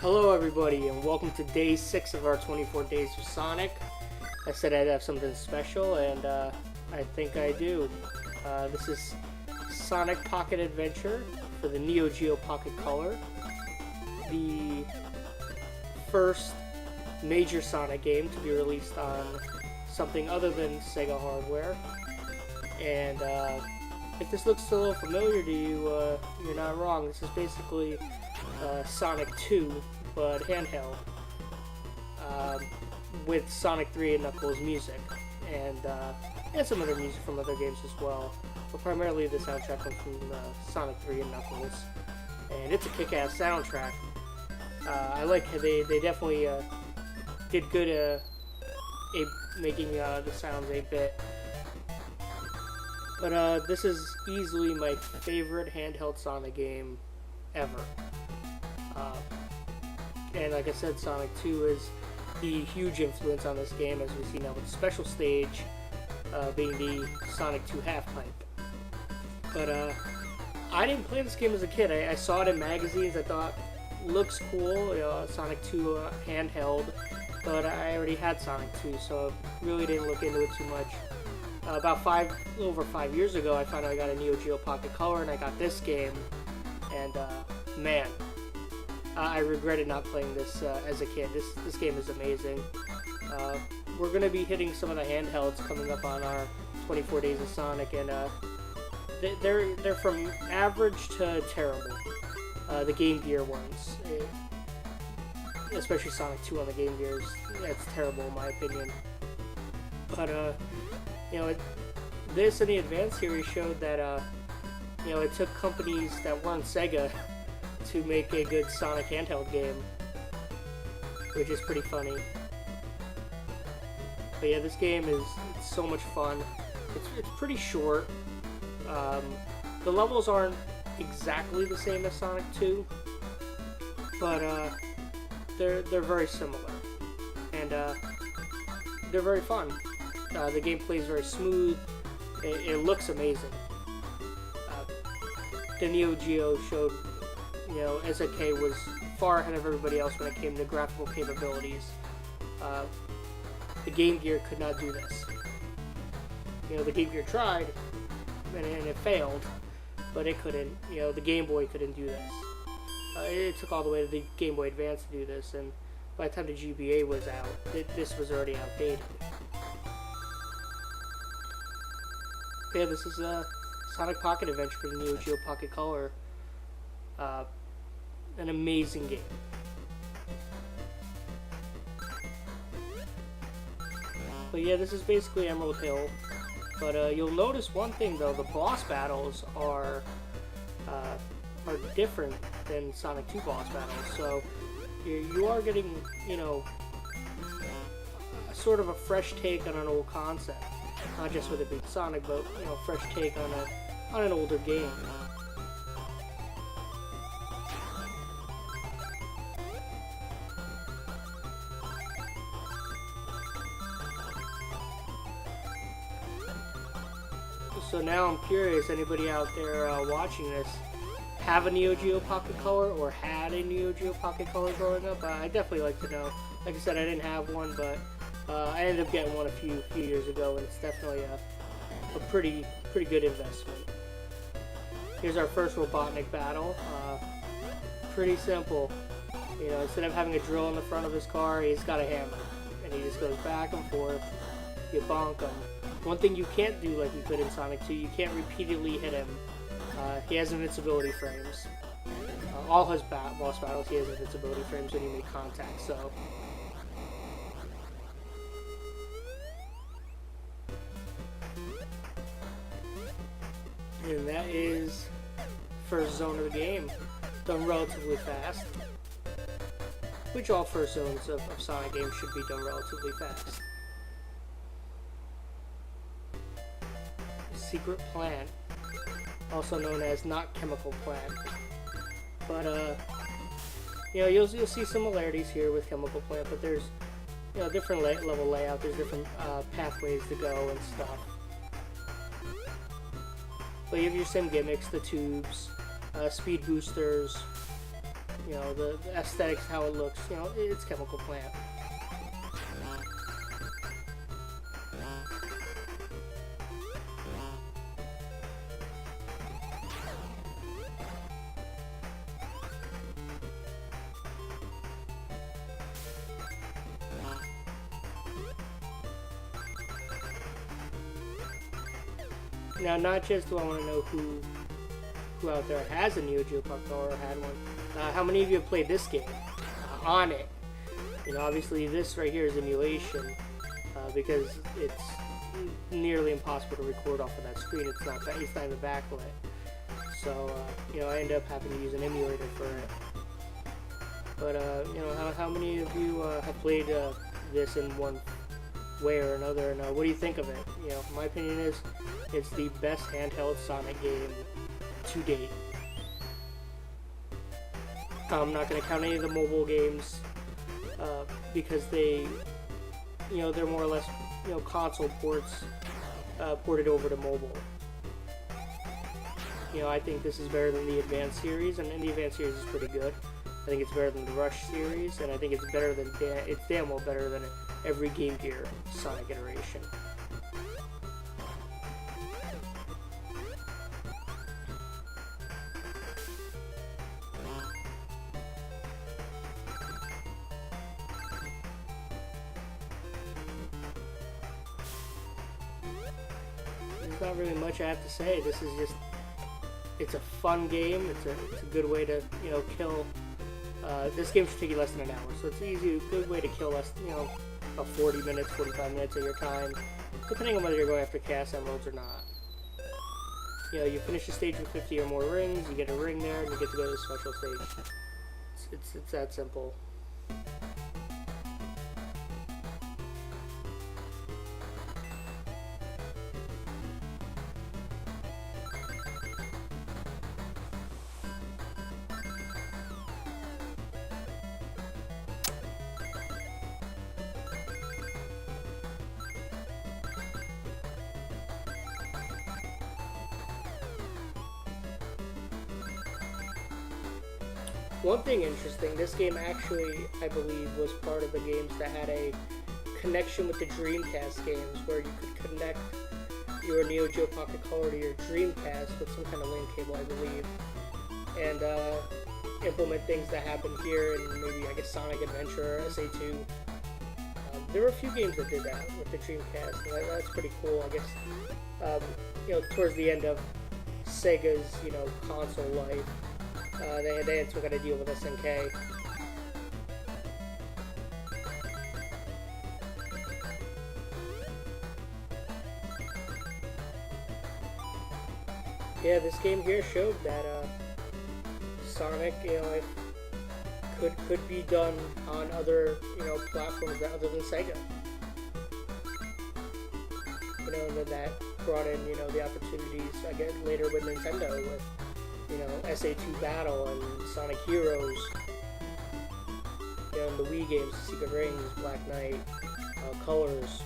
Hello everybody and welcome to day 6 of our 24 days of Sonic. I said I'd have something special and I think I do. This is Sonic Pocket Adventure for the Neo Geo Pocket Color. The first major Sonic game to be released on something other than Sega hardware. And if this looks a little familiar to you, you're not wrong. This is basically Sonic 2, but handheld, with Sonic 3 and Knuckles music, and some other music from other games as well, but primarily the soundtrack comes from Sonic 3 and Knuckles, and it's a kick-ass soundtrack. I like how they definitely did good making the sounds 8-bit. But this is easily my favorite handheld Sonic game ever. And like I said, Sonic 2 is the huge influence on this game, as we see now with the special stage being the Sonic 2 half-pipe. But I didn't play this game as a kid. I saw it in magazines. I thought, looks cool, Sonic 2 handheld, but I already had Sonic 2, so I really didn't look into it too much. About over 5 years ago, I found out I got a Neo Geo Pocket Color, and I got this game, and man, I regretted not playing this as a kid. This game is amazing. We're going to be hitting some of the handhelds coming up on our 24 Days of Sonic, and they're from average to terrible. The Game Gear ones, especially Sonic 2 on the Game Gears, that's terrible in my opinion. But this and the Advance series showed that it took companies that weren't Sega to make a good Sonic handheld game, which is pretty funny. But yeah, this game is so much fun. It's pretty short. The levels aren't exactly the same as Sonic 2, but they're very similar, and they're very fun. The gameplay is very smooth. It looks amazing. The Neo Geo showed, SNK was far ahead of everybody else when it came to graphical capabilities. The Game Gear could not do this. The Game Gear tried, and it failed, but it couldn't. The Game Boy couldn't do this. It took all the way to the Game Boy Advance to do this, and by the time the GBA was out, this was already outdated. Yeah, this is Sonic Pocket Adventure for the Neo Geo Pocket Color. An amazing game. But yeah, this is basically Emerald Hill. But you'll notice one thing though: the boss battles are different than Sonic 2 boss battles. So you are getting, sort of a fresh take on an old concept. Not just with it being Sonic, but a fresh take on an older game. So now I'm curious, anybody out there watching this have a Neo Geo Pocket Color or had a Neo Geo Pocket Color growing up? I'd definitely like to know. Like I said, I didn't have one, but I ended up getting one a few years ago, and it's definitely a pretty good investment. Here's our first Robotnik battle. Pretty simple. Instead of having a drill in the front of his car, he's got a hammer, and he just goes back and forth. You bonk him. One thing you can't do like you could in Sonic 2, you can't repeatedly hit him. He has invincibility frames. All his boss battles, he has invincibility frames when you make contact, so... And that is first zone of the game, done relatively fast, which all first zones of Sonic games should be done relatively fast. Secret Plant, also known as Not Chemical Plant, but you'll see similarities here with Chemical Plant, but there's different level layout, there's different pathways to go and stuff. But you have your same gimmicks, the tubes, speed boosters, You know, the aesthetics, how it looks. You know, it's Chemical Plant. Now, not just do I want to know who out there has a Neo Geo Pocket Color or had one. How many of you have played this game on it? You know, obviously this right here is emulation because it's nearly impossible to record off of that screen. It's not even backlit. So you know, I end up having to use an emulator for it. But you know, how many of you have played this in one way or another? And what do you think of it? You know, my opinion is it's the best handheld Sonic game to date. I'm not going to count any of the mobile games because they, you know, they're more or less, you know, console ports ported over to mobile. You know, I think this is better than the Advanced series, and the Advanced series is pretty good. I think it's better than the Rush series, and I think it's better than it's damn well better than every Game Gear Sonic iteration. There's not really much I have to say. This is just, it's a fun game. It's a good way to, you know, kill. This game should take you less than an hour, so it's easy, good way to kill less, you know, about 40 minutes, 45 minutes of your time, depending on whether you're going after Chaos Emeralds or not. You know, you finish a stage with 50 or more rings, you get a ring there, and you get to go to the special stage. It's that simple. One thing interesting, this game actually, I believe, was part of the games that had a connection with the Dreamcast games, where you could connect your Neo Geo Pocket Color to your Dreamcast with some kind of link cable, I believe, and implement things that happened here in maybe, I guess, Sonic Adventure or SA2. There were a few games that did that with the Dreamcast, and that's pretty cool, I guess. You know, towards the end of Sega's, you know, console life, they had some kind of deal with SNK. Yeah, this game here showed that Sonic, you know, could be done on other, you know, platforms other than Sega. You know, that brought in, you know, the opportunities, I guess, later with Nintendo with, you know, SA2 Battle and Sonic Heroes, you know, and the Wii games, Secret Rings, Black Knight, Colors,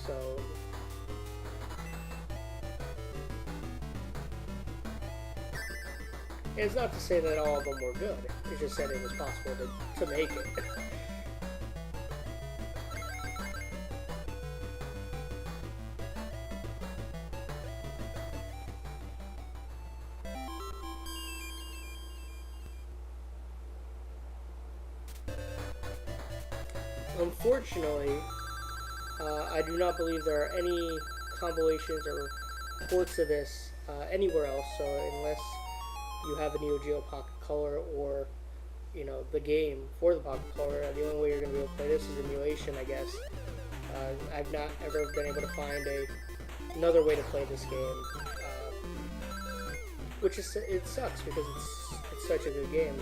so... And it's not to say that all of them were good, it's just that it was possible to make it. Unfortunately, I do not believe there are any compilations or ports of this anywhere else, so unless you have a Neo Geo Pocket Color or, you know, the game for the Pocket Color, the only way you're going to be able to play this is emulation, I guess. I've not ever been able to find another way to play this game, which is, it sucks because it's such a good game.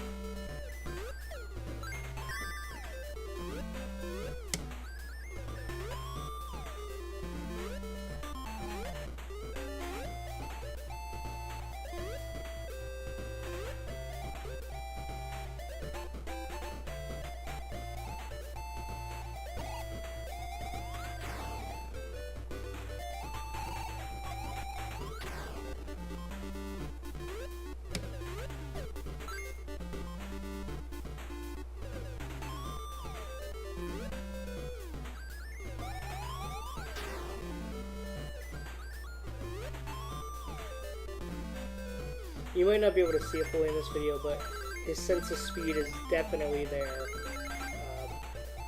You might not be able to see it fully in this video, but his sense of speed is definitely there.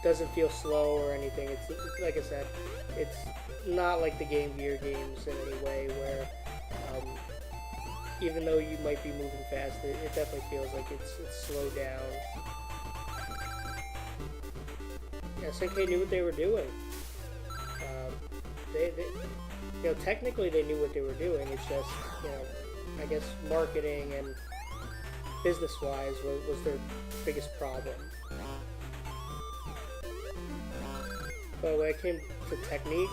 Doesn't feel slow or anything. It's like I said, it's not like the Game Gear games in any way where even though you might be moving fast, it definitely feels like it's slowed down. Yeah, SNK knew what they were doing. They you know, technically they knew what they were doing. It's just, you know, I guess marketing and business-wise was their biggest problem. But when it came to technique,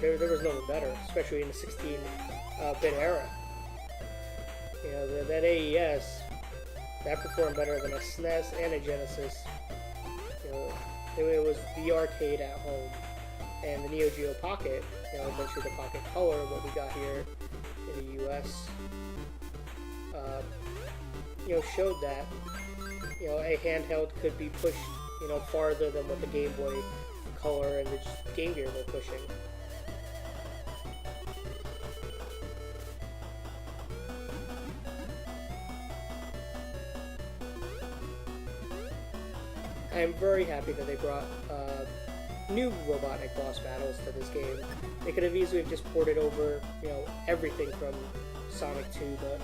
there was no one better, especially in the 16-bit era. You know, that AES, that performed better than a SNES and a Genesis. You know, it was the arcade at home. And the Neo Geo Pocket, you know, eventually the Pocket Color, what we got here in the US, you know, showed that, you know, a handheld could be pushed, you know, farther than what the Game Boy Color and the Game Gear were pushing. I am very happy that they brought new Robotnik boss battles to this game. They could have easily just ported over, you know, everything from Sonic 2, but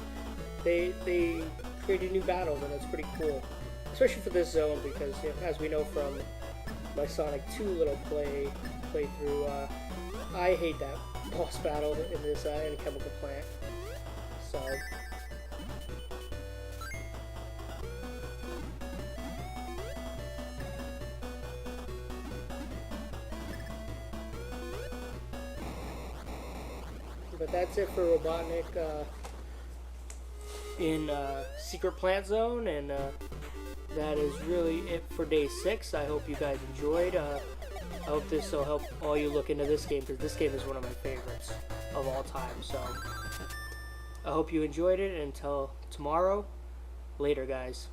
they created new battles, and that's pretty cool. Especially for this zone, because, you know, as we know from my Sonic 2 little playthrough, I hate that boss battle in this in Chemical Plant. So. But that's it for Robotnik in Secret Plant Zone, and that is really it for day 6. I hope you guys enjoyed. I hope this will help all you look into this game, because this game is one of my favorites of all time. So I hope you enjoyed it. Until tomorrow, later guys.